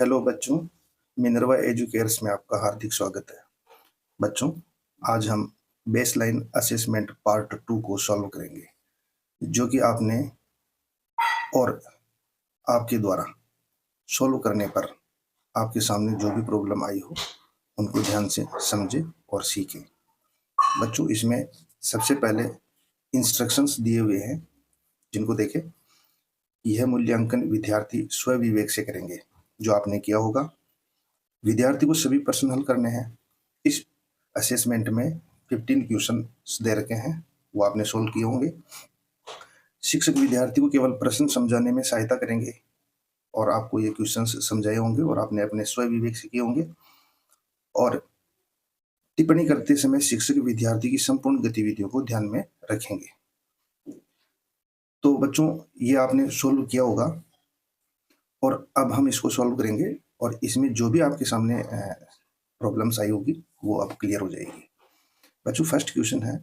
Hello बच्चों, Minerva एजुकेयर्स में आपका हार्दिक स्वागत है। बच्चों, आज हम बेसलाइन असेसमेंट पार्ट 2 को सॉल्व करेंगे, जो कि आपने और आपके द्वारा सॉल्व करने पर आपके सामने जो भी प्रॉब्लम आई हो उनको ध्यान से समझे और सीखें। बच्चों, इसमें सबसे पहले इंस्ट्रक्शंस दिए हुए हैं, जिनको देखें। यह मूल्यांकन विद्यार्थी स्वविवेक से करेंगे। जो आपने किया होगा, विद्यार्थी को सभी प्रश्न हल करने हैं। इस असेसमेंट में 15 क्वेश्चन दे रखे हैं, वो आपने सोल्व किए होंगे। शिक्षक विद्यार्थी को केवल प्रश्न समझाने में सहायता करेंगे और आपको ये क्वेश्चन समझाए होंगे और आपने अपने स्व विवेक से किए होंगे। और टिप्पणी करते समय शिक्षक विद्यार्थी की संपूर्ण गतिविधियों को ध्यान में रखेंगे। तो बच्चों, ये आपने सोल्व किया होगा और अब हम इसको सॉल्व करेंगे और इसमें जो भी आपके सामने प्रॉब्लम्स आई होगी वो अब क्लियर हो जाएगी। बच्चों, फर्स्ट क्वेश्चन है,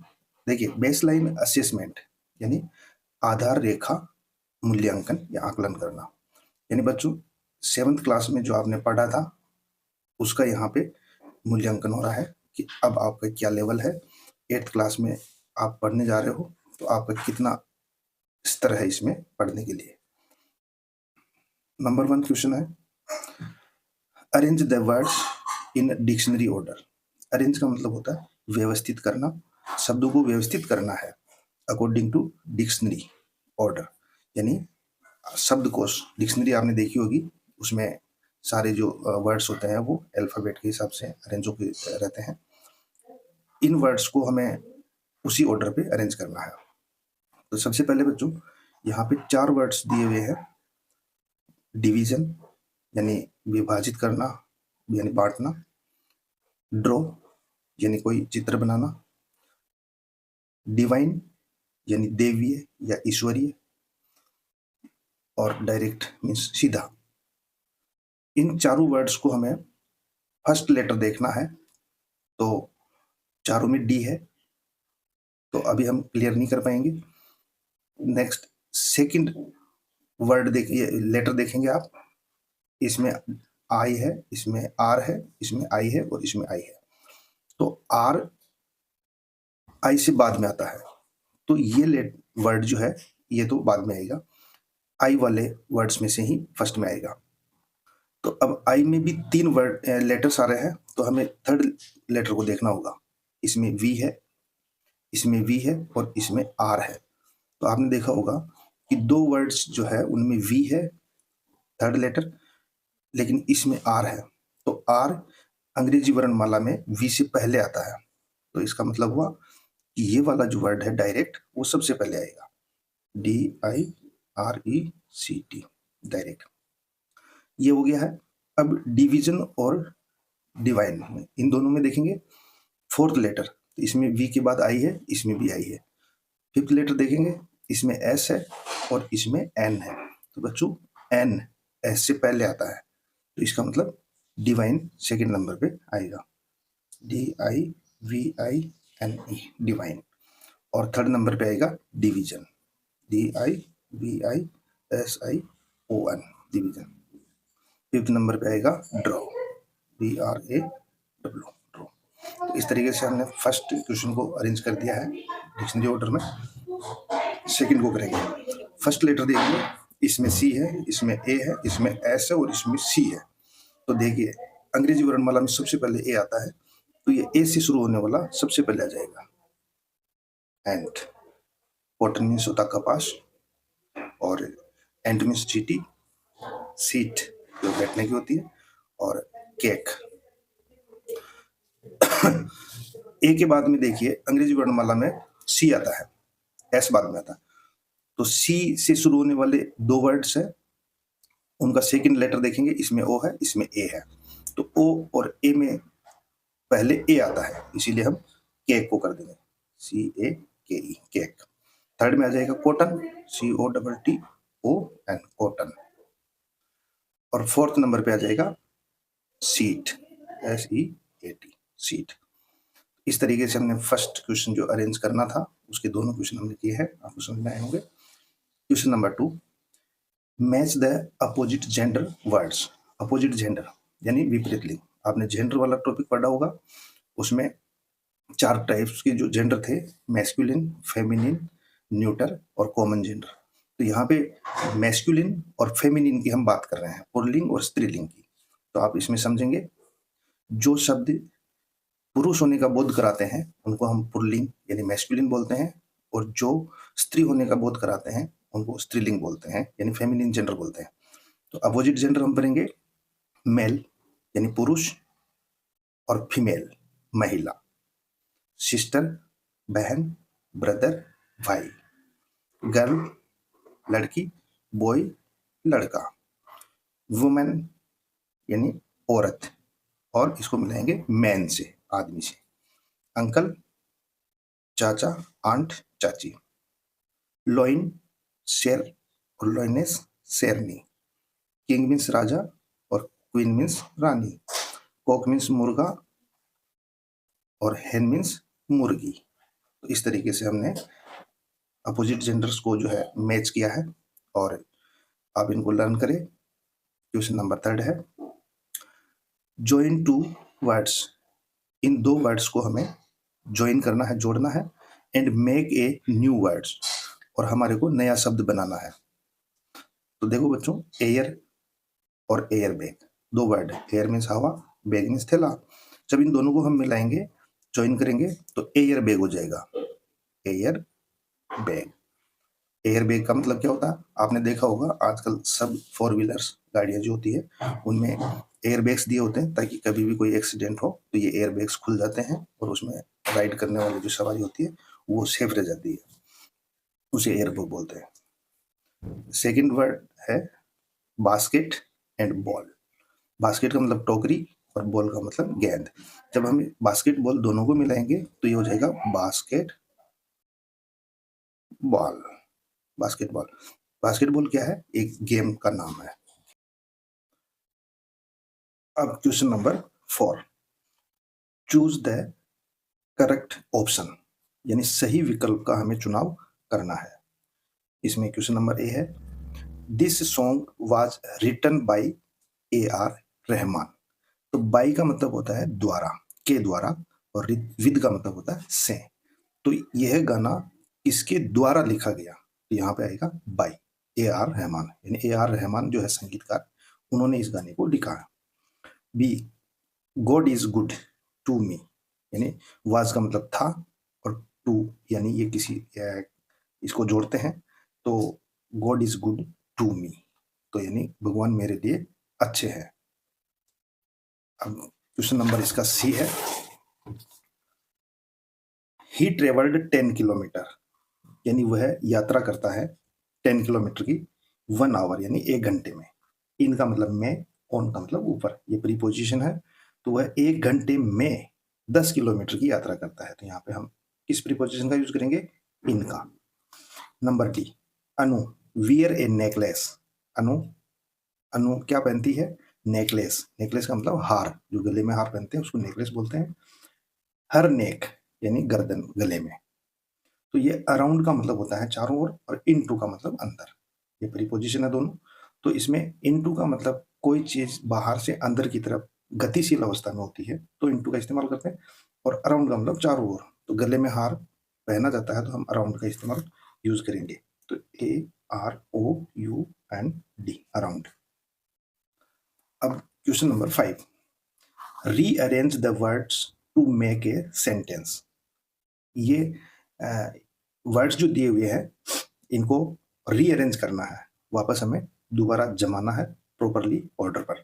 देखिए, बेसलाइन असेसमेंट यानी आधार रेखा मूल्यांकन या आकलन करना। यानी बच्चों, 7th क्लास में जो आपने पढ़ा था उसका यहाँ पे मूल्यांकन हो रहा है कि अब आपका क्या लेवल है। 8th क्लास में आप पढ़ने जा रहे हो तो आपका कितना स्तर है इसमें पढ़ने के लिए। नंबर 1 क्वेश्चन है, arrange the words in dictionary order. Arrange का मतलब होता है व्यवस्थित करना, शब्दों को व्यवस्थित करना है अकॉर्डिंग टू डिक्शनरी ऑर्डर। यानी शब्दकोश, डिक्शनरी आपने देखी होगी, उसमें सारे जो वर्ड्स होते हैं वो अल्फाबेट के हिसाब से अरेंज होके रहते हैं। इन वर्ड्स को हमें उसी ऑर्डर पे अरेंज करना है। तो सबसे पहले बच्चों, यहाँ पे 4 वर्ड्स दिए हुए हैं। डिवीजन यानी विभाजित करना यानी बांटना, ड्रॉ यानी कोई चित्र बनाना, डिवाइन यानी देवीय या ईश्वरीय, और डायरेक्ट मीन्स सीधा। इन चारों वर्ड्स को हमें फर्स्ट लेटर देखना है। तो चारों में डी है, तो अभी हम क्लियर नहीं कर पाएंगे। नेक्स्ट सेकंड वर्ड देखिए, लेटर देखेंगे आप, इसमें आई है, इसमें आर है, इसमें आई है और इसमें आई है। तो आर आई से बाद में आता है, तो ये वर्ड जो है ये तो बाद में आएगा, आई वाले वर्ड्स में से ही फर्स्ट में आएगा। तो अब आई में भी 3 वर्ड लेटर्स आ रहे हैं, तो हमें थर्ड लेटर को देखना होगा। इसमें वी है, इसमें वी है और इसमें आर है। तो आपने देखा होगा कि 2 वर्ड्स जो है उनमें वी है थर्ड लेटर, लेकिन इसमें आर है। तो आर अंग्रेजी वर्णमाला में वी से पहले आता है, तो इसका मतलब हुआ कि ये वाला जो वर्ड है डायरेक्ट, वो सबसे पहले आएगा, DIRECT, डायरेक्ट। ये हो गया है। अब डिवीजन और डिवाइन, इन दोनों में देखेंगे 4th लेटर, तो इसमें वी के बाद आई है, इसमें भी आई है। 5th लेटर देखेंगे, इसमें एस है और इसमें एन है। तो बच्चों, एन एस से पहले आता है, तो इसका मतलब डिवाइन सेकंड नंबर पे आएगा, DIVINE, डिवाइन। और थर्ड नंबर पे आएगा division, DIVISION, division. 5th number पे आएगा ड्रॉ, DRAW, ड्रॉ। तो इस तरीके से हमने फर्स्ट क्वेश्चन को अरेंज कर दिया है डिक्शनरी ऑर्डर में। सेकंड को करेंगे। फर्स्ट लेटर देखिए, इसमें सी है, इसमें ए है, इसमें एस है और इसमें सी है। तो देखिए, अंग्रेजी वर्णमाला में सबसे पहले ए आता है, तो ये ए से शुरू होने वाला सबसे पहले आ जाएगा। एंट, कॉटन मीन्स होता कपास, और एंट मीन्स चींटी, सीट जो बैठने की होती है, और केक। ए के बाद में देखिए अंग्रेजी वर्णमाला में सी आता है, एस बाद में आता है। तो सी से शुरू होने वाले 2 वर्ड्स है, उनका सेकंड लेटर देखेंगे, इसमें ओ है, इसमें ए है। तो ओ और ए में पहले ए आता है, इसीलिए हम केक को कर देंगे, CAKE, केक। थर्ड में आ जाएगा कॉटन, COTTON, कॉटन। और 4th नंबर पे आ जाएगा सीट, SEAT, सीट। इस तरीके से हमने फर्स्ट क्वेश्चन जो अरेंज करना था उसके दोनों क्वेश्चन हमने किए हैं, आपको समझ में आए होंगे। Question number 2, match the opposite gender words. Opposite gender यानी विपरीत लिंग। आपने जेंडर वाला टॉपिक पढ़ा होगा, उसमें 4 टाइप्स के जो जेंडर थे, मैस्कुलिन, फेमिनिन, न्यूटर और कॉमन जेंडर। तो यहाँ पे मैस्कुलिन और फेमिनिन की हम बात कर रहे हैं, पुल्लिंग और स्त्रीलिंग की। तो आप इसमें समझेंगे जो शब्द पुरुष होने का बोध कराते हैं उनको हम पुल्लिंग यानी मैस्कुलिन बोलते हैं, और जो स्त्री होने का बोध कराते हैं उनको स्त्रीलिंग बोलते हैं यानी फेमिनिन जेंडर बोलते हैं। तो अपोजिट जेंडर हम पढ़ेंगे मेल यानी पुरुष और फीमेल महिला, सिस्टर बहन, ब्रदर भाई, गर्ल लड़की, बॉय लड़का, वुमेन यानी औरत, और इसको मिलाएंगे मैन से आदमी से, अंकल चाचा, आंट चाची, लॉइन शेर और लॉइनेस शेरनी, किंग मीन्स राजा और क्वीन मीन्स रानी, कॉक मीन्स मुर्गा और हेन मीन्स मुर्गी। तो इस तरीके से हमने अपोजिट जेंडर्स को जो है मैच किया है, और आप इनको लर्न करें। क्वेश्चन नंबर 3 है, ज्वाइन 2 वर्ड्स। इन 2 वर्ड्स को हमें ज्वाइन करना है, जोड़ना है, and make a new words, और हमारे को नया शब्द बनाना है। तो देखो बच्चों, एयर और एयर बैग 2 वर्ड है। एयर मीन्स हवा, बैग मीन्स थैला। जब इन दोनों को हम मिलाएंगे, ज्वाइन करेंगे, तो एयर बैग हो जाएगा। Air bag. एयर बैग का मतलब क्या होता है? आपने देखा होगा आजकल सब 4 व्हीलर्स गाड़ियां जो होती है उनमें एयर बैग्स दिए होते हैं, ताकि कभी भी कोई एक्सीडेंट हो तो ये एयर बैग्स खुल जाते हैं और उसमें राइड करने वाली जो सवारी होती है वो सेफ रह जाती है। उसे एयर बैग बोलते हैं। सेकेंड वर्ड है बास्केट एंड बॉल। बास्केट का मतलब टोकरी और बॉल का मतलब गेंद। जब हम बास्केट बॉल दोनों को मिलाएंगे तो ये हो जाएगा बास्केट बॉल। बास्केटबॉल। बास्केटबॉल क्या है? एक गेम का नाम है। अब question number 4, choose the correct option, यानी सही विकल्प का हमें चुनाव करना है। इसमें क्वेश्चन नंबर ए है, this song was written by AR Rahman. तो बाई का मतलब होता है द्वारा, के द्वारा, और विद का मतलब होता है से। तो यह गाना किसके द्वारा लिखा गया? तो यहाँ पे आएगा बाई, AR रहमान, यानी AR रहमान जो है संगीतकार, उन्होंने इस गाने को लिखा है। B, God is good to me, यानी वाज का मतलब था और टू यानी ये किसी इसको जोड़ते हैं, तो God is good to me, तो यानी भगवान मेरे लिए अच्छे हैं। अब क्वेश्चन नंबर इसका सी है, ही ट्रेवल्ड 10 किलोमीटर, यानी वह यात्रा करता है 10 किलोमीटर की 1 आवर यानी 1 घंटे में। इन का मतलब में, ऑन का मतलब ऊपर, ये प्रीपोजिशन है, तो वह 1 घंटे में 10 किलोमीटर की यात्रा करता है। तो यहाँ पे हम किस प्रीपोजिशन का यूज करेंगे? इन का। Number D, Anu wear a necklace. Anu, Anu क्या पहनती है? नेकलेस। नेकलेस का मतलब हार, जो गले में हार पहनते हैं उसको नेकलेस बोलते हैं। हर नेक यानी गर्दन, गले में। तो ये अराउंड का मतलब होता है चारों ओर, और इनटू का मतलब अंदर। ये प्रीपोजिशन है दोनों। तो इसमें इनटू का मतलब कोई चीज बाहर से अंदर की तरफ गतिशील अवस्था में होती है तो इनटू का इस्तेमाल करते हैं, और अराउंड का मतलब चारों ओर। तो गले में हार पहना जाता है तो हम अराउंड का इस्तेमाल यूज करेंगे। तो AROUND, अराउंड। अब question number 5, rearrange the words to make a sentence. ये वर्ड्स जो दिए हुए हैं इनको रीअरेंज करना है, वापस हमें दोबारा जमाना है प्रॉपरली ऑर्डर पर।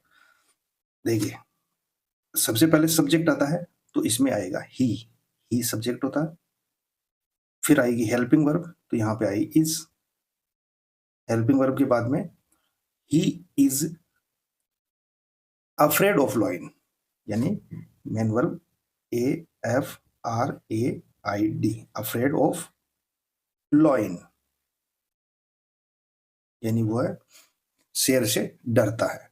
देखिए, सबसे पहले सब्जेक्ट आता है तो इसमें आएगा ही सब्जेक्ट होता है। फिर आएगी हेल्पिंग वर्ब, तो यहाँ पे आई इज। हेल्पिंग वर्ब के बाद में he is afraid of lion, यानी main verb AFRAID, afraid of lion, यानी वो है शेर से डरता है।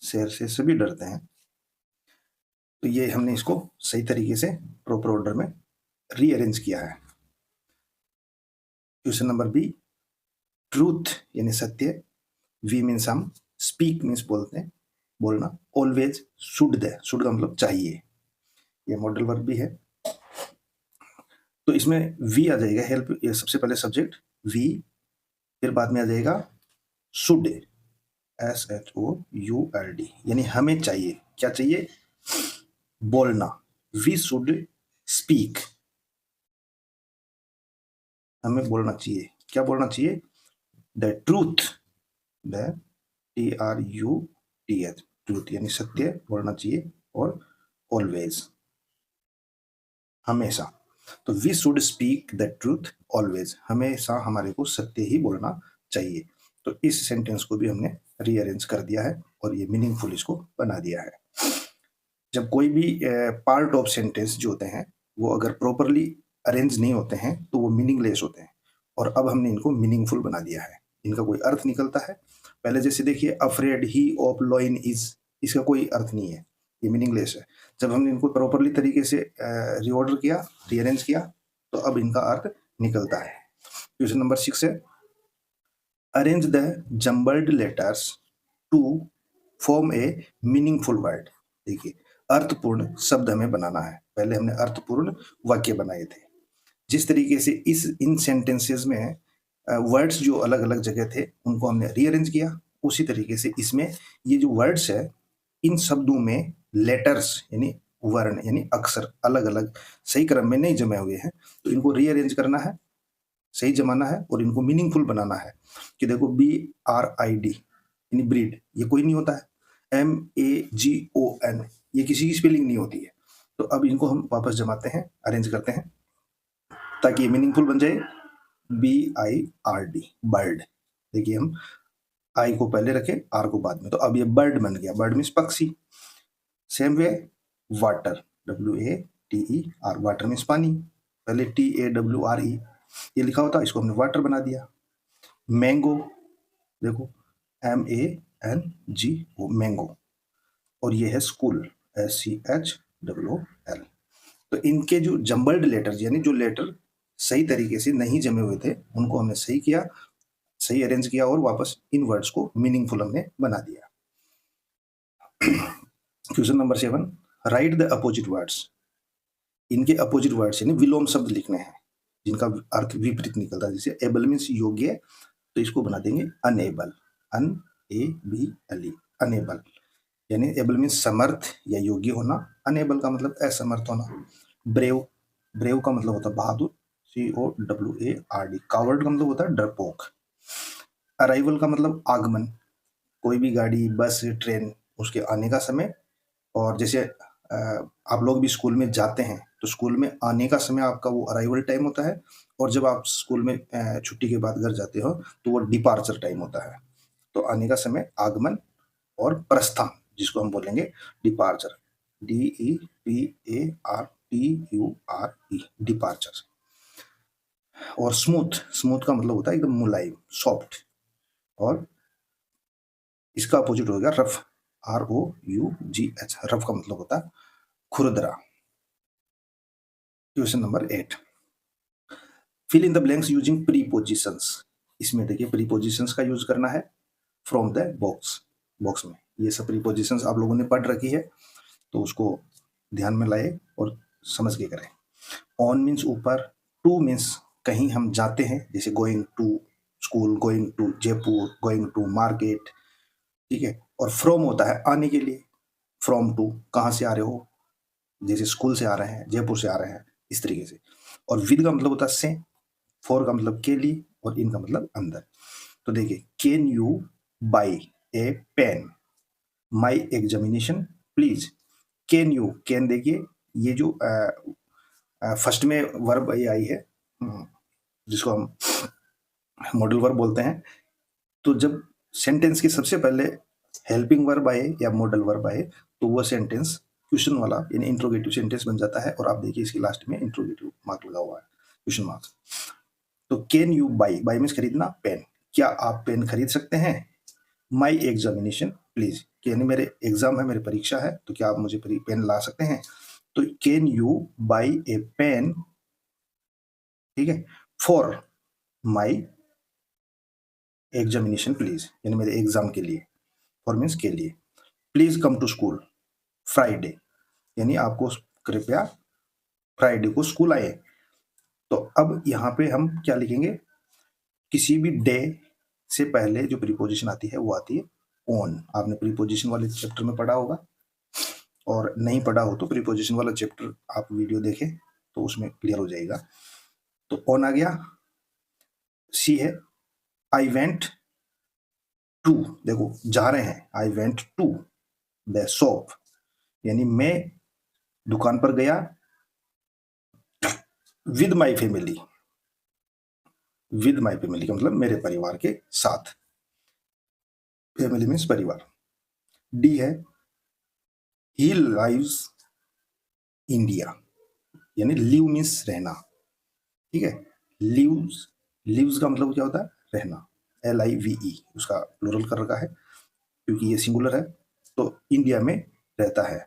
शेर से सभी डरते हैं। तो ये हमने इसको सही तरीके से प्रॉपर ऑर्डर में रीअरेंज किया है। क्वेश्चन नंबर बी, ट्रूथ यानी सत्य, वी मीन्स हम, स्पीक मीन्स बोलते हैं, बोलना। ऑलवेज, शुड का मतलब चाहिए, ये मॉडल वर्ब भी है। तो इसमें वी आ जाएगा, हेल्प, ये सबसे पहले सब्जेक्ट वी, फिर बाद में आ जाएगा शुड, SHOULD, यानी हमें चाहिए, क्या चाहिए, बोलना। वी शुड स्पीक, हमें बोलना चाहिए, क्या बोलना चाहिए, द ट्रूथ, द TRUTH, ट्रूथ यानी सत्य बोलना चाहिए, और ऑलवेज, हमेशा। तो we should speak the truth always, हमेशा हमारे को सत्य ही बोलना चाहिए। तो इस सेंटेंस को भी हमने रीअरेंज कर दिया है और ये मीनिंगफुल इसको बना दिया है। जब कोई भी पार्ट ऑफ सेंटेंस जो होते हैं वो अगर प्रॉपरली अरेंज नहीं होते हैं तो वो मीनिंगलेस होते हैं, और अब हमने इनको मीनिंगफुल बना दिया है, इनका कोई अर्थ निकलता है। पहले जैसे देखिए, अफ्रेड ही ऑफ लॉइन इज, इसका कोई अर्थ नहीं है, ये मीनिंगलेस है। जब हमने इनको प्रॉपरली तरीके से रीऑर्डर किया, रीअरेंज किया, तो अब इनका अर्थ निकलता है। क्वेश्चन नंबर 6 है, arrange the jumbled letters to form a meaningful word. देखिए, अर्थपूर्ण शब्द हमें बनाना है, पहले हमने अर्थपूर्ण वाक्य बनाए थे। जिस तरीके से इन सेंटेंसेस में वर्ड्स जो अलग अलग जगह थे उनको हमने रीअरेंज किया, उसी तरीके से इसमें ये जो वर्ड्स है, इन शब्दों में लेटर्स यानी वर्ण यानी अक्षर अलग अलग सही क्रम में नहीं जमे हुए हैं, तो इनको रीअरेंज करना है, सही जमाना है, और इनको मीनिंगफुल बनाना है। कि देखो, BRID यानी ब्रीड, ये कोई नहीं होता है। MAGON, ये किसी की स्पेलिंग नहीं होती है। तो अब इनको हम वापस जमाते हैं, अरेंज करते हैं, ताकि ये मीनिंगफुल बन जाए। BIRD, bird. देखिए, हम आई को पहले रखे, आर को बाद में, तो अब ये बर्ड बन गया, बर्ड मीन्स पक्षी। Same way water, WATER, water means पानी, पहले TAWRE ये लिखा होता, इसको हमने वाटर बना दिया। मैंगो, देखो MANGO, मैंगो। और ये है स्कूल, SCHOOL। तो इनके जो जम्बल्ड लेटर यानी जो लेटर सही तरीके से नहीं जमे हुए थे उनको हमने सही किया, सही अरेंज किया, और वापस इन वर्ड्स को मीनिंगफुल हमने बना दिया। Question number 7, right the opposite words. इनके अपोजिट वर्ड्स यानी विलोम शब्द लिखने हैं जिनका अर्थ विपरीत निकलता है। जैसे एबल मीन्स योग्य, तो इसको बना देंगे अनएबल, ANABLE, अनएबल। यानी एबल मीन्स समर्थ या योग्य होना, अनएबल का मतलब असमर्थ होना। ब्रेव, ब्रेव का मतलब होता है बहादुर, COWARD। कावर्ड का मतलब होता है डरपोक। अराइवल का मतलब आगमन, कोई भी गाड़ी, बस, ट्रेन, उसके आने का समय। और जैसे आप लोग भी स्कूल में जाते हैं तो स्कूल में आने का समय आपका वो अराइवल टाइम होता है, और जब आप स्कूल में छुट्टी के बाद घर जाते हो तो वो डिपार्चर टाइम होता है। तो आने का समय आगमन, और प्रस्थान जिसको हम बोलेंगे डिपार्चर, DEPARTURE, डिपार्चर। और स्मूथ, स्मूथ का मतलब होता है एकदम मुलायम, सॉफ्ट। और इसका अपोजिट हो गया रफ, ROUGH, रफ का मतलब होता है खुरदरा। Question number 8, fill in the blanks using prepositions. इसमें देखिए, प्रीपोजिशंस का यूज करना है फ्रॉम द बॉक्स, बॉक्स में ये सब प्रीपोजिशंस आप लोगों ने पढ़ रखी है, तो उसको ध्यान में लाए और समझ के करें। ऑन मीन्स ऊपर, टू मीन्स कहीं हम जाते हैं, जैसे going to school, going to Jaipur, going to market, ठीक है। और फ्रॉम होता है आने के लिए, फ्रॉम टू कहाँ से आ रहे हो, जैसे स्कूल से आ रहे हैं, जयपुर से आ रहे हैं, इस तरीके से। और विद का मतलब होता है से, फॉर का मतलब के लिए, और इन का मतलब अंदर। तो देखिए, can you buy a pen, my examination please. Can you, can देखिए ये जो फर्स्ट में वर्ब ये आई है, जिसको हम मॉडल वर्ब बोलते हैं। तो जब सेंटेंस के सबसे पहले हेल्पिंग वर्ब आए या मॉडल वर्ब आए तो वो सेंटेंस क्वेश्चन वाला यानी इंट्रोगेटिव सेंटेंस बन जाता है। और आप देखिए इसके लास्ट में इंट्रोगेटिव मार्क लगा हुआ है, क्वेश्चन मार्क। तो can you by, by means खरीदना, पेन, क्या आप पेन खरीद सकते हैं। माई एग्जामिनेशन प्लीज, यानी मेरे एग्जाम है, मेरी परीक्षा है, तो क्या आप मुझे पेन ला सकते हैं। तो can you buy a pen, ठीक है, फॉर माई एग्जामिनेशन प्लीज, यानी मेरे एग्जाम के लिए। फॉर मीन्स के लिए। Please come to school Friday, यानी आपको कृपया फ्राइडे को स्कूल आए। तो अब यहाँ पे हम क्या लिखेंगे, किसी भी डे से पहले जो प्रीपोजिशन आती है वो आती है ऑन। आपने प्रीपोजिशन वाले चैप्टर में पढ़ा होगा, और नहीं पढ़ा हो तो प्रीपोजिशन वाला चैप्टर आप वीडियो देखें तो उसमें क्लियर हो जाएगा। तो ऑन आ गया। सी है आई वेंट टू, देखो जा रहे हैं, I went to the shop, यानी मैं दुकान पर गया with my family. With my family का मतलब मेरे परिवार के साथ, फैमिली मीन्स परिवार। डी है ही लाइव्स इंडिया, यानी लिव मीन्स रहना, ठीक है। लिव्स, लिव्स का मतलब क्या होता है, रहना, LIVE, उसका प्लूरल कर रखा है क्योंकि ये सिंगुलर है। तो इंडिया में रहता है,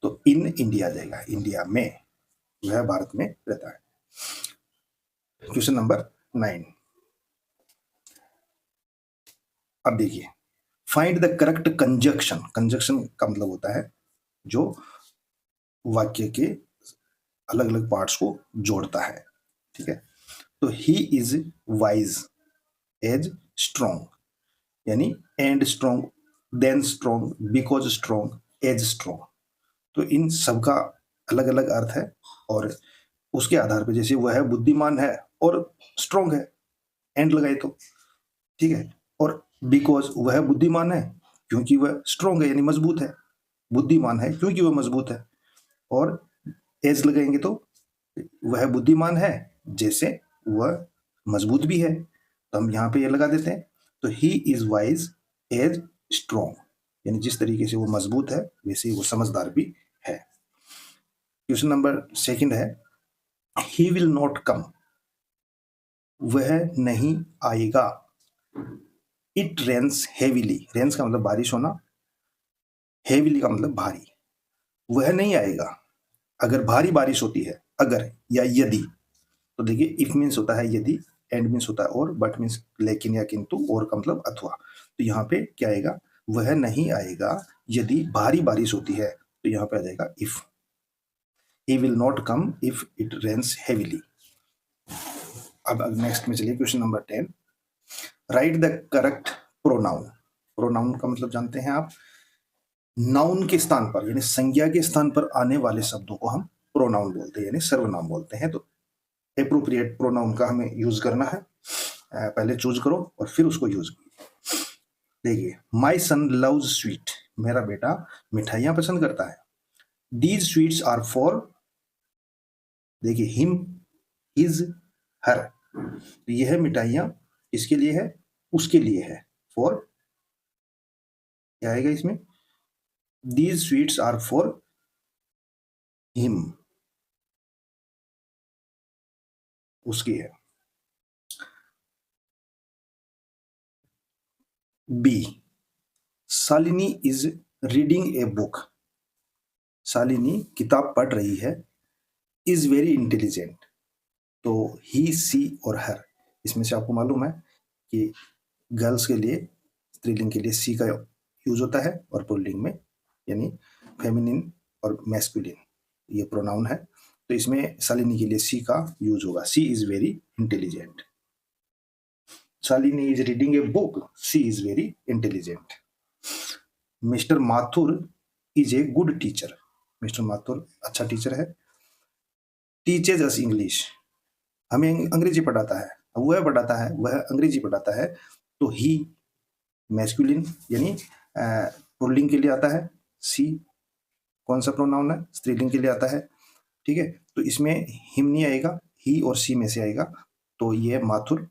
तो इन इंडिया आ जाएगा, इंडिया में, वह भारत में रहता है। Question number 9। अब देखिए, find the correct conjunction. Conjunction का मतलब होता है जो वाक्य के अलग अलग पार्ट्स को जोड़ता है, ठीक है। तो he is wise as strong, यानी and strong, then strong, because strong, as strong. तो इन सब का अलग अलग अर्थ है, और उसके आधार पर जैसे वह बुद्धिमान है और स्ट्रॉन्ग है, एंड लगाए तो, ठीक है। और बिकॉज वह बुद्धिमान है क्योंकि वह स्ट्रॉन्ग है, यानी मजबूत है, बुद्धिमान है क्योंकि वह मजबूत है। और एज लगाएंगे तो वह बुद्धिमान है जैसे वह मजबूत भी है, तो हम यहाँ पे ये लगा देते हैं। तो he is wise as strong, यानी जिस तरीके से वो मजबूत है वैसे ही वो समझदार भी है। क्वेश्चन नंबर 2 है ही विल नॉट कम, वह नहीं आएगा। इट रेन्स हेविली, रेन्स का मतलब बारिश होना, हेविली का मतलब भारी, वह नहीं आएगा अगर भारी बारिश होती है, अगर या यदि। तो देखिए इफ मीन्स होता है यदि, एंड मीन्स होता है और, बट मीन्स लेकिन या किंतु, और का मतलब अथवा। तो यहाँ पे क्या आएगा, वह नहीं आएगा यदि भारी बारिश होती है, तो यहाँ पे आ जाएगा if. He will not come if it rains heavily. अब नेक्स्ट में चलिए, question number 10। Write the correct pronoun. Pronoun का मतलब जानते हैं आप, नाउन के स्थान पर यानी संज्ञा के स्थान पर आने वाले शब्दों को हम प्रोनाउन बोलते हैं, यानी सर्वनाम बोलते हैं। तो एप्रोप्रिएट प्रोनाउन का हमें यूज करना है, पहले चूज करो और फिर उसको यूज करो। देखिए, माई सन लव्स स्वीट, मेरा बेटा मिठाइयां पसंद करता है। दीज स्वीट्स आर फॉर, देखिए हिम, हिज, हर, यह मिठाइयां इसके लिए है, उसके लिए है। फॉर क्या आएगा इसमें, these sweets are for him, उसकी है। B, Shalini is reading a book, Shalini किताब पढ़ रही है। इज वेरी इंटेलिजेंट, तो ही, सी और हर, इसमें से आपको मालूम है कि गर्ल्स के लिए, स्त्रीलिंग के लिए सी का यूज होता है, और पुल्लिंग में यानी फेमिनिन और मैस्कुलिन ये प्रोनाउन है। तो इसमें शालिनी के लिए सी का यूज होगा, she is very intelligent. Shalini is reading a book, she is very intelligent. Mister Mathur is a good teacher, mister Mathur अच्छा टीचर है। टीचेज अस इंग्लिश, हमें अंग्रेजी पढ़ाता है, वह पढ़ाता है, वह अंग्रेजी पढ़ाता है। तो ही मैस्कुलिन यानी पुल्लिंग के लिए आता है। सी कौन सा प्रोनाउन है, स्त्रीलिंग के लिए आता है, ठीक है। तो इसमें हिम नहीं आएगा, ही और सी में से आएगा। तो ये माथुर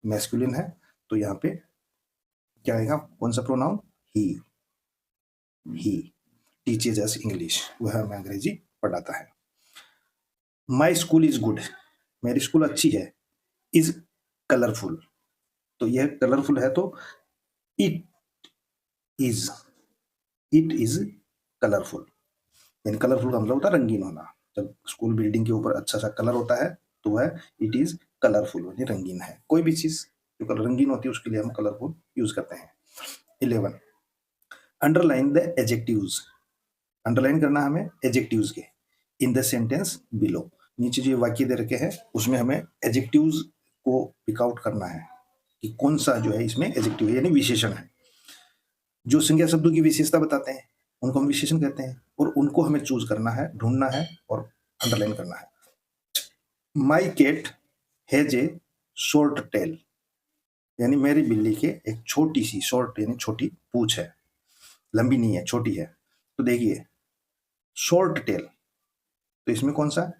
मैस्कुलिन है, तो यहाँ पे क्या आएगा, कौन सा प्रोनाउन, ही। ही टीचेज अस इंग्लिश, वह हमें अंग्रेजी पढ़ाता है। माई स्कूल इज गुड, मेरी स्कूल अच्छी है। इज कलरफुल, तो यह कलरफुल है, तो it is, it is colourful, यानी कलरफुल का मतलब होता है रंगीन होना। जब स्कूल बिल्डिंग के ऊपर अच्छा सा कलर होता है तो वह इट इज कलरफुल, यानी रंगीन है। कोई भी चीज जो कलर रंगीन होती है उसके लिए हम कलरफुल यूज करते हैं। 11, अंडरलाइन द एजेक्टिव्स, अंडरलाइन करना हमें एजेक्टिव्स के इन द सेंटेंस बिलो। नीचे जो वाक्य दे रखे हैं उसमें हमें एजेक्टिव्स को पिक आउट करना है कि कौन सा जो है इसमें एजेक्टिव है, यानी विशेषण है। जो संज्ञा शब्दों की विशेषता बताते हैं उनको हम विशेषण कहते हैं, और उनको हमें चूज करना है, ढूंढना है और अंडरलाइन करना है। My cat has a short tail, यानी मेरी बिल्ली के एक छोटी सी, शॉर्ट यानी छोटी पूंछ है, लंबी नहीं है, छोटी है। तो देखिए शॉर्ट टेल, तो इसमें कौन सा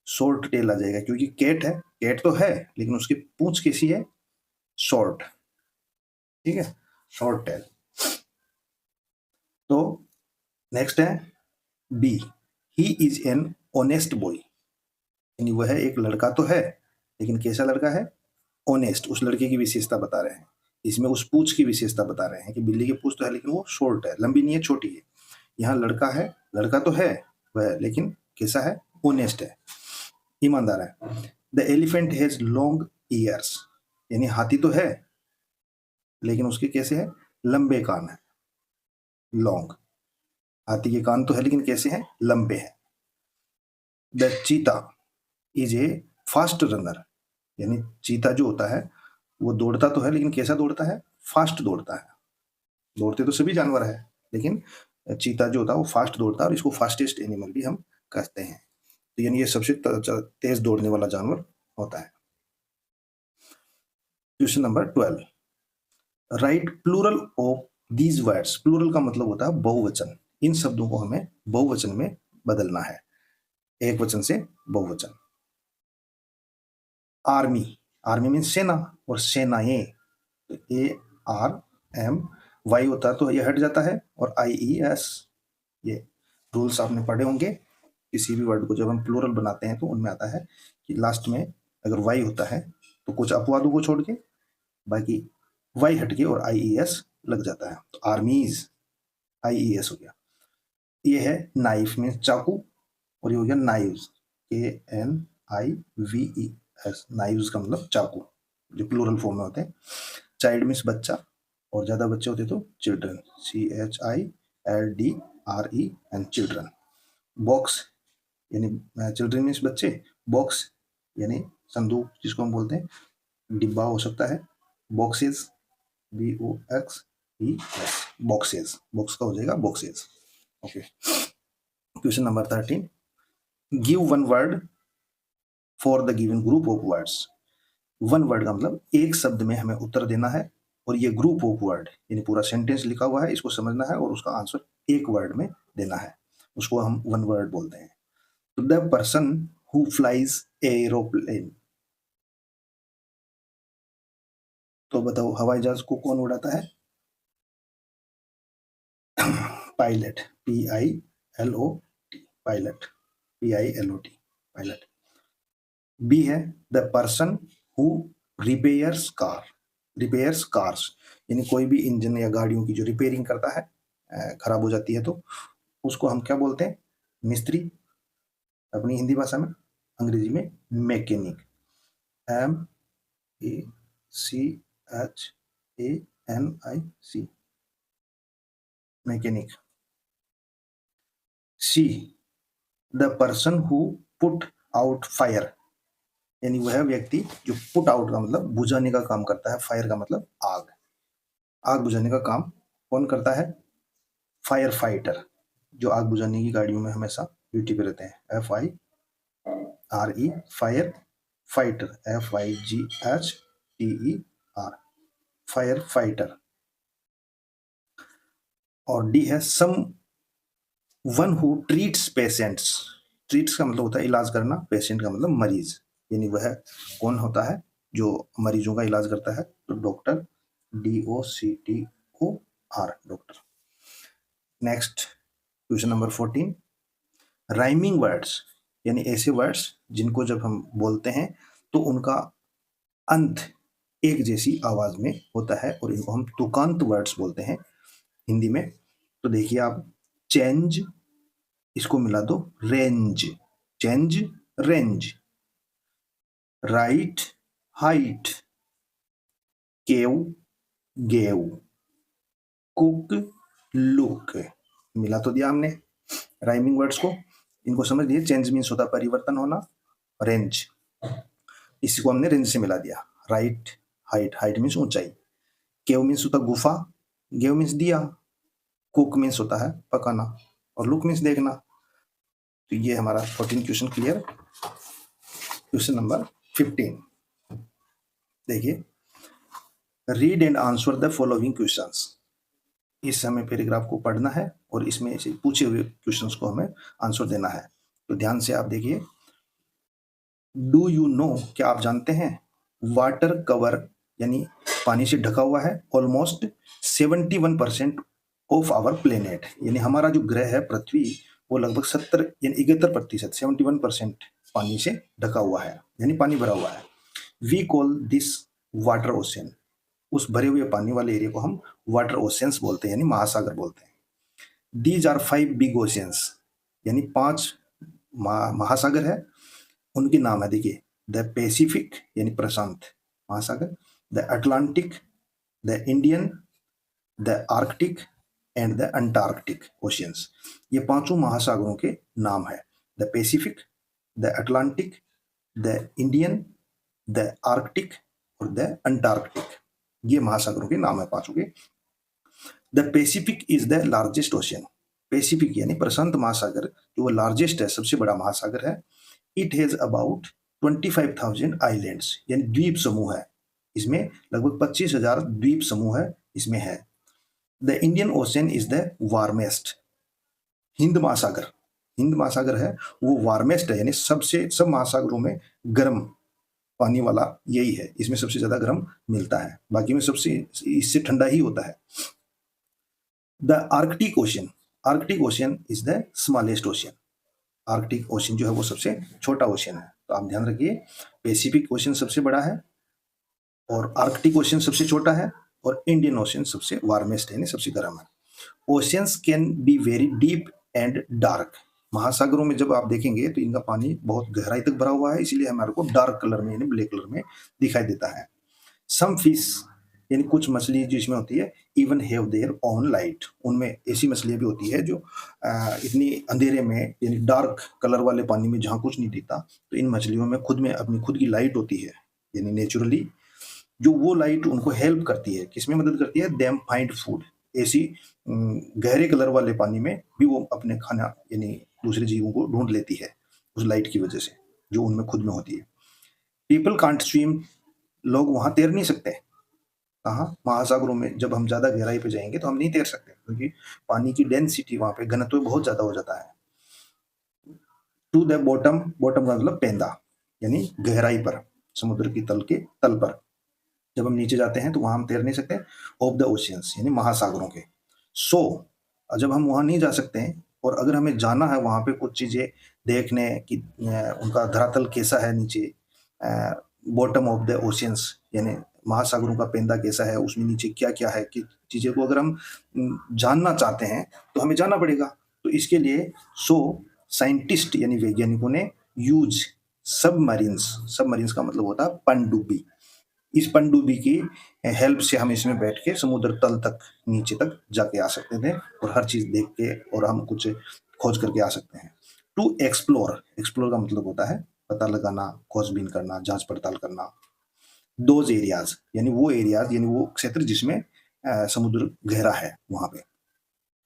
शॉर्ट टेल आ जाएगा, क्योंकि कैट है, कैट तो है लेकिन उसकी पूंछ कैसी है, शॉर्ट। ठीक है, शॉर्ट टेल। तो नेक्स्ट है B, he is an honest boy, यानी वह एक लड़का तो है लेकिन कैसा लड़का है, ऑनेस्ट। उस लड़के की विशेषता बता रहे हैं, इसमें उस पूंछ की विशेषता बता रहे हैं कि बिल्ली की पूंछ तो है लेकिन वो शॉर्ट है, लंबी नहीं है, छोटी है। यहाँ लड़का है, लड़का तो है वह, लेकिन कैसा है, ऑनेस्ट है, ईमानदार है। The elephant has long years, यानी हाथी तो है लेकिन उसके कैसे है, लंबे कान है, लॉन्ग। हाथी के कान तो है लेकिन कैसे हैं, लंबे हैं। द चीता इज ए फास्ट रनर, यानी चीता जो होता है वो दौड़ता तो है लेकिन कैसा दौड़ता है, फास्ट दौड़ता है। दौड़ते तो सभी जानवर है लेकिन चीता जो होता है वो फास्ट दौड़ता है, और इसको फास्टेस्ट एनिमल भी हम कहते हैं। तो यानी ये सबसे तेज दौड़ने वाला जानवर होता है। Question number 12, write plural of these words. Plural का मतलब होता है बहुवचन, इन शब्दों को हमें बहुवचन में बदलना है, एक वचन से बहुवचन। आर्मी, आर्मी मीन सेना, और सेनाएं, ए आर एम वाई होता है तो ये हट जाता है, और आई ई एस, ये रूल्स आपने पढ़े होंगे। किसी भी वर्ड को जब हम प्लूरल बनाते हैं तो उनमें आता है कि लास्ट में अगर वाई होता है तो कुछ अपवादों को छोड़ के बाकी वाई हट के और आई ई एस लग जाता है। तो आर्मीज, आई ई एस हो गया। ये है नाइफ में चाकू, और ये हो गया नाइव्स, के एन आई वी ई एस, नाइव्स का मतलब चाकू, जो प्लूरल फॉर्म में होते हैं। चाइल्ड मीन्स बच्चा, और ज्यादा बच्चे होते तो चिल्ड्रन, CHILDREN, चिल्ड्रन। बॉक्स यानी चिल्ड्रन मीन्स बच्चे, बॉक्स यानी संदूक जिसको हम बोलते हैं, डिब्बा हो सकता है, बॉक्सेस, BOXES, बॉक्सेस, बॉक्स का हो जाएगा boxes. Okay, question number 13, give one word for the given group of words. One word का मतलब एक शब्द में हमें उत्तर देना है, और ये ग्रुप ऑफ वर्ड यानी पूरा सेंटेंस लिखा हुआ है, इसको समझना है और उसका आंसर एक वर्ड में देना है, उसको हम वन वर्ड बोलते हैं। तो the person who flies aeroplane, तो बताओ हवाई जहाज को कौन उड़ाता है, pilot, PILOT, pilot, PILOT, pilot. B है the person who repairs car, repairs cars, यानी कोई भी इंजन या गाड़ियों की जो रिपेयरिंग करता है, खराब हो जाती है तो उसको हम क्या बोलते हैं, मिस्त्री, अपनी हिंदी भाषा में, अंग्रेजी में mechanic, MECHANIC, mechanic. C, the person who put out fire, यानी वह व्यक्ति जो पुट आउट का मतलब बुझाने का काम करता है, फायर का मतलब आग, आग बुझाने का काम कौन करता है, फायर फाइटर, जो आग बुझाने की गाड़ियों में हमेशा ड्यूटी पे रहते हैं, FIRE, fire fighter, FIGHTER, fire fighter. और डी है someone who treats patients, treats का मतलब होता है इलाज करना, पेशेंट का मतलब मरीज, यानी वह कौन होता है जो मरीजों का इलाज करता है, तो doctor, DOCTOR, doctor. Next question number 14, rhyming words, यानी ऐसे वर्ड्स जिनको जब हम बोलते हैं तो उनका अंत एक जैसी आवाज में होता है, और इनको हम तुकांत वर्ड्स बोलते हैं हिंदी में। तो देखिए आप, चेंज, इसको मिला दो range, change range. Right height, cave gave, cook look, मिला तो दिया हमने राइमिंग वर्ड्स को, इनको समझ लिए। चेंज मीन्स होता है परिवर्तन होना, रेंज इसी को हमने रेंज से मिला दिया। राइट, हाइट, हाइट मीन्स ऊंचाई। केव मीन्स होता गुफा, गेव मीन्स दिया, कुक मीन्स होता है पकाना, और लुक मीन्स देखना। तो ये हमारा 14 क्वेश्चन क्लियर। क्वेश्चन नंबर 15 देखिए, read and answer the following questions. इस हमें पैराग्राफ को पढ़ना है और इसमें से पूछे हुए क्वेश्चंस को हमें आंसर देना है। तो ध्यान से आप देखिए। डू यू नो, क्या आप जानते हैं, वाटर कवर यानी पानी से ढका हुआ है ऑलमोस्ट 71% ऑफ आवर प्लेनेट, यानी हमारा जो ग्रह है पृथ्वी वो लगभग 70 यानी 71%, 71% पानी से ढका हुआ है, यानी पानी भरा हुआ है। We call this water ocean, उस भरे हुए पानी वाले एरिया को हम वाटर ओशंस बोलते हैं, यानी महासागर बोलते हैं। दीज आर 5 बिग ओशंस, यानी 5 महासागर है, उनके नाम है देखिए। द पैसिफिक यानी प्रशांत महासागर, the Atlantic, the Indian, the Arctic and the Antarctic oceans. ये पांचों महासागरों के नाम है। The Pacific, the Atlantic, the Indian, the Arctic और द अंटार्कटिक, ये महासागरों के नाम है पांचों के। The Pacific is the largest ocean, Pacific यानी प्रशांत महासागर जो वो लार्जेस्ट है, सबसे बड़ा महासागर है। इट हैज अबाउट 25,000 आइलैंड्स, यानी द्वीप समूह है, इसमें लगभग 25,000 द्वीप समूह है इसमें है। The Indian ocean is the warmest, Hind महासागर, हिंद महासागर है वो वार्मेस्ट है, यानी सबसे सब महासागरों में गर्म पानी वाला यही है, इसमें सबसे ज्यादा गर्म मिलता है, बाकी में सबसे इससे ठंडा ही होता है। The Arctic ocean, Arctic ocean is the smallest ocean, Arctic ocean जो है वो सबसे छोटा ओशन है। तो आप ध्यान रखिए, पैसिफिक ओशन सबसे बड़ा है और आर्कटिक ओशन सबसे छोटा है और इंडियन ओशन सबसे वार्मेस्ट है, यानी सबसे गर्म है। Oceans can be very deep and dark, महासागरों में जब आप देखेंगे तो इनका पानी बहुत गहराई तक भरा हुआ है, इसलिए हमारे को डार्क कलर में यानी ब्लैक कलर में दिखाई देता है। सम फिश, यानी कुछ मछली जिसमें होती है, even have their own light, उनमें ऐसी मछलियां भी होती है जो इतनी अंधेरे में यानी डार्क कलर वाले पानी में जहाँ कुछ नहीं दिखता, तो इन मछलियों में खुद में अपनी खुद की लाइट होती है, यानी नेचुरली जो वो लाइट उनको हेल्प करती है, किसमें मदद करती है, देम फाइंड फूड, ऐसी गहरे कलर वाले पानी में भी वो अपने खाना यानी दूसरे जीवों को ढूंढ लेती है उस लाइट की वजह से जो उनमें खुद में होती है। पीपल कांट स्विम, लोग वहां तैर नहीं सकते, कहाँ, महासागरों में जब हम ज्यादा गहराई पे जाएंगे तो हम नहीं तैर सकते, क्योंकि पानी की डेंसिटी वहां पे घनत्व बहुत ज्यादा हो जाता है। टू द बॉटम, बॉटम का मतलब पेंदा, यानी गहराई पर, समुद्र की तल के तल पर जब हम नीचे जाते हैं तो वहां हम तैर नहीं सकते। ऑफ द ओशियंस यानी महासागरों के। सो जब हम वहां नहीं जा सकते हैं और अगर हमें जाना है वहां पे कुछ चीजें देखने कि उनका धरातल कैसा है नीचे, बॉटम ऑफ द ओशियंस यानी महासागरों का पेंदा कैसा है, उसमें नीचे क्या क्या है कि चीजें को अगर हम जानना चाहते हैं तो हमें जाना पड़ेगा। तो इसके लिए सो साइंटिस्ट यानी वैज्ञानिकों ने यूज सबमरीन्स, सबमरीन्स का मतलब होता है पनडुब्बी, इस पनडुब्बी की हेल्प से हम इसमें बैठ के समुद्र तल तक नीचे तक जाके आ सकते थे और हर चीज देख के और हम कुछ खोज करके आ सकते हैं। टू एक्सप्लोर, एक्सप्लोर का मतलब होता है पता लगाना, खोजबीन करना, जांच पड़ताल करना। दोज एरियाज यानी वो एरियाज यानी वो क्षेत्र जिसमें समुद्र गहरा है, वहां पे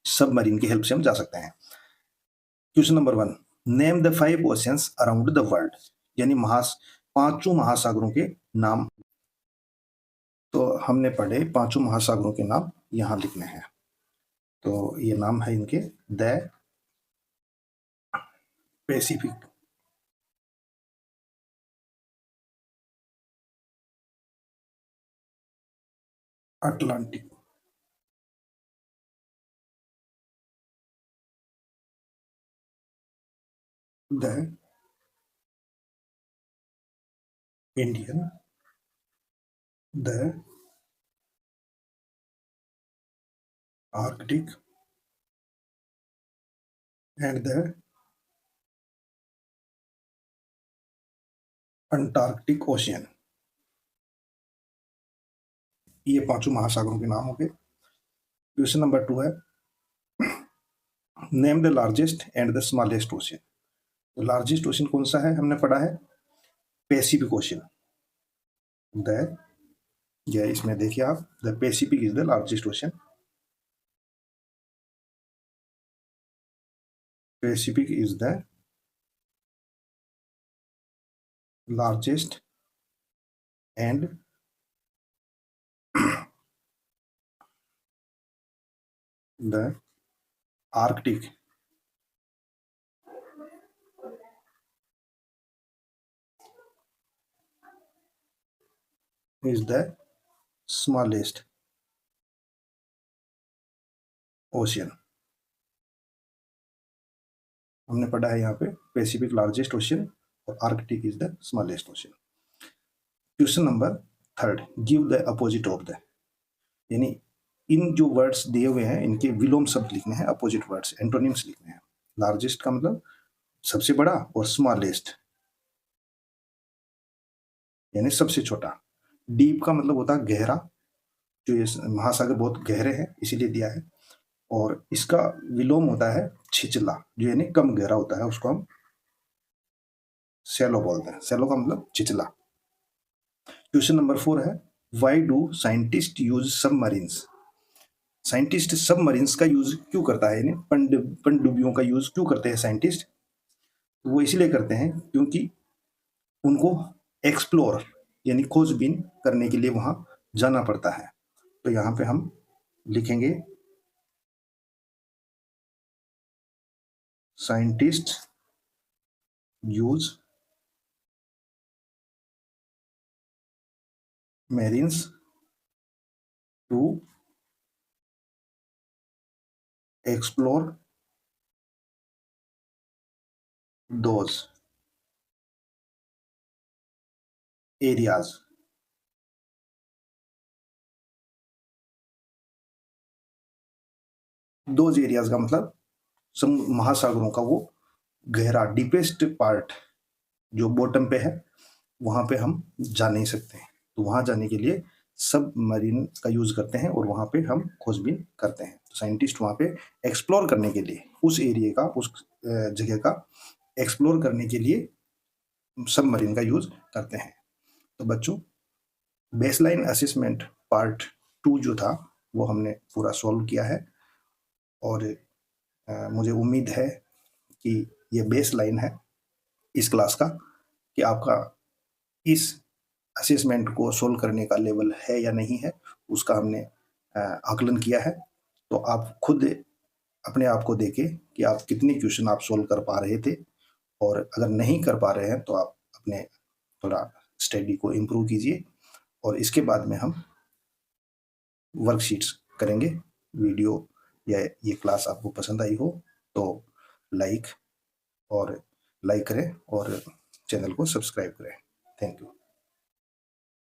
सबमरीन की हेल्प से हम जा सकते हैं। Question number 1, name the 5 oceans around the world, यानी पांचों महासागरों के नाम। तो हमने पढ़े पांचों महासागरों के नाम यहां लिखने हैं। तो ये नाम है इनके, the Pacific, Atlantic, the Indian, the Arctic and the Antarctic ocean. ये पांचों महासागरों के नाम हो गए। क्वेश्चन नंबर 2 है, name the largest and the smallest ocean. तो लार्जेस्ट ओशन कौन सा है, हमने पढ़ा है पैसिफिक ओशन। द या इसमें देखिए आप, the Pacific is the largest ocean. Pacific is the largest and the Arctic is the smallest ocean। हमने पढ़ा है यहाँ पे पैसिफिक लार्जेस्ट ओशन और Arctic is the smallest ocean. Question number 3, give the opposite of the, यानी इन जो words दिए हुए हैं इनके विलोम शब्द लिखने हैं, अपोजिट वर्ड्स एंटोनिम्स लिखने हैं। लार्जेस्ट का मतलब सबसे बड़ा और स्मॉलेस्ट यानी सबसे छोटा। डीप का मतलब होता है गहरा, जो ये महासागर बहुत गहरे हैं इसीलिए दिया है। और इसका विलोम होता है छिचला, जो यानी कम गहरा होता है, उसको हम शैलो बोलते हैं। शैलो का मतलब छिचला। क्वेश्चन नंबर 4 है, why do scientist use submarines. Scientist submarines का यूज क्यों करता है, यानी पनडुब्बियों का यूज क्यों करते हैं साइंटिस्ट। वो इसलिए करते हैं क्योंकि उनको एक्सप्लोर यानी खोजबीन करने के लिए वहां जाना पड़ता है। तो यहाँ पे हम लिखेंगे scientist use marines to explore those areas. Those areas का मतलब महासागरों का वो गहरा डीपेस्ट पार्ट जो बॉटम पे है, वहां पे हम जा नहीं सकते हैं। तो वहां जाने के लिए सब मरीन का यूज करते हैं और वहां पे हम खोजबीन करते हैं। तो साइंटिस्ट वहां पे एक्सप्लोर करने के लिए उस एरिया का, उस जगह का एक्सप्लोर करने के लिए सबमरीन का यूज करते हैं। तो बच्चों, बेसलाइन असेसमेंट पार्ट 2 जो था वो हमने पूरा सॉल्व किया है। और मुझे उम्मीद है कि ये बेसलाइन है इस क्लास का, कि आपका इस असेसमेंट को सोल्व करने का लेवल है या नहीं है, उसका हमने आकलन किया है। तो आप खुद अपने आप को देखें कि आप कितने क्वेश्चन आप सोल्व कर पा रहे थे, और अगर नहीं कर पा रहे हैं तो आप अपने थोड़ा स्टडी को इम्प्रूव कीजिए। और इसके बाद में हम वर्कशीट्स करेंगे। वीडियो या ये क्लास आपको पसंद आई हो तो लाइक करें और चैनल को सब्सक्राइब करें। Thank you.